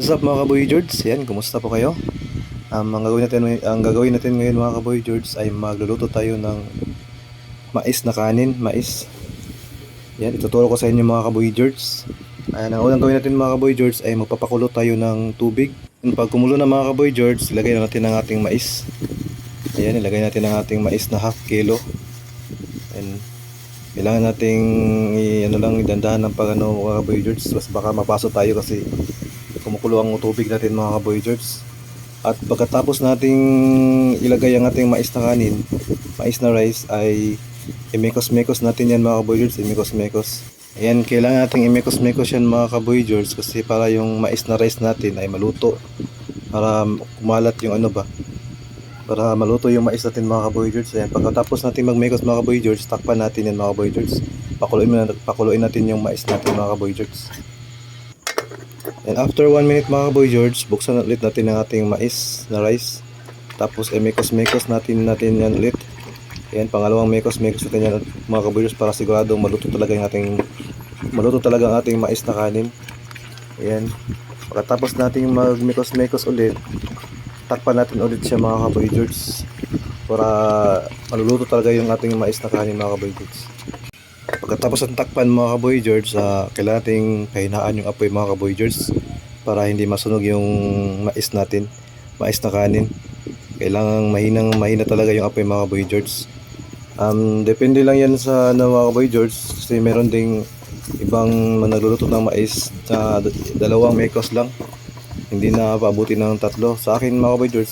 What's up mga Kaboy George? Yan, kumusta po kayo? Ang gagawin natin ngayon mga Kaboy George ay magluluto tayo ng mais na kanin, mais. Yan, ituturo ko sa inyo mga Kaboy George. Ayan, ang unang gawin natin mga Kaboy George ay magpapakulo tayo ng tubig. Pag kumulo na mga Kaboy George, ilagay na natin ang ating mais. Ayan, ilagay natin ang ating mais na half kilo. And kailangan nating idandahan ng mga Kaboy George, baka mapasok tayo kasi kumukulo ang tubig natin mga Kaboy George. At pagkatapos nating ilagay ang ating mais na kanin, mais na rice, ay imekos-mekos natin yan mga Kaboy George, imekos-mekos. Ayan, kailangan nating imekos-mekos yan mga Kaboy George kasi para yung mais na rice natin ay maluto, para kumalat yung para maluto yung mais natin mga Kaboy George. Ayan, pagkatapos natin magmekos mga Kaboy George, takpan natin yan mga Kaboy George. Pakuluin natin yung mais natin mga Kaboy George. And after 1 minute mga Kaboy George, buksan ulit natin ang ating mais na rice. Tapos mekos-mekos natin yan ulit. Ayan, pangalawang mekos-mekos natin yan mga Kaboy George para siguradong maluto talaga ang ating mais na kanin. Ayan. Pagkatapos natin magmekos-mekos ulit, takpan natin ulit siya mga Kaboy George para maluluto talaga yung ating mais na kanin mga Kaboy George. Pagkatapos ng takpan mga Kaboy George, kailangan nating pahinaan yung apoy mga Kaboy George para hindi masunog yung mais natin, mais na kanin. Kailangan mahina talaga yung apoy mga Kaboy George. Depende lang yan sa mga Kaboy George kasi meron ding ibang nagluluto ng mais na 2 mekos lang, hindi na paabuti ng 3. Sa akin mga Kaboy George,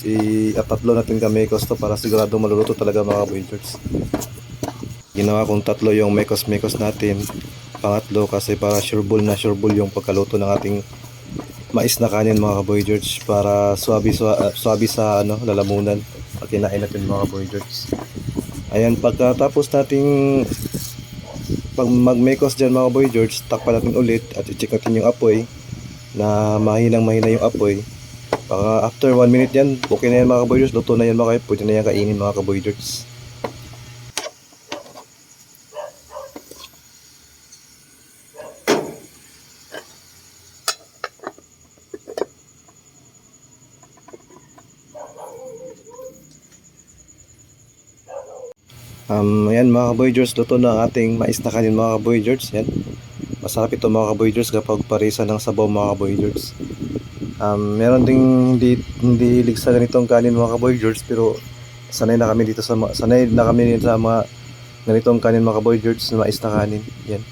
3 natin mekos to para sigurado maluluto talaga mga Kaboy George. Ginawa kong 3 yung mekos-mekos natin, pangatlo kasi para sure ball yung pagkaluto ng ating mais na kanin mga Kaboy George, para swabe sa lalamunan at kinain natin mga Kaboy George. Ayan, pagkatapos nating magmekos dyan mga Kaboy George, takpan natin ulit at i-check natin yung apoy na mahina yung apoy. Baka after 1 minute yan, okay na yan mga Kaboy George, luto na yan mga Kaboy, pwede na yan kainin mga Kaboy George. Ayan mga Kaboy George, luto na ang ating mais na kanin mga Kaboy George. Yan, masarap ito mga Kaboy George kapag parisa ng sabaw mga Kaboy George. Meron ding hindi ligsa ganitong kanin mga Kaboy George, pero sanay na kami sa mga ganitong kanin mga Kaboy George na mais na kanin. Yan.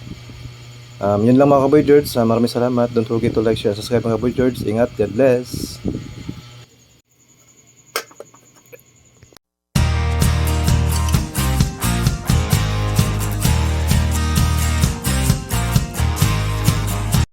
Yun lang mga Kaboy George. Maraming salamat. Don't forget to like, share, subscribe mga Kaboy George. Ingat, God bless.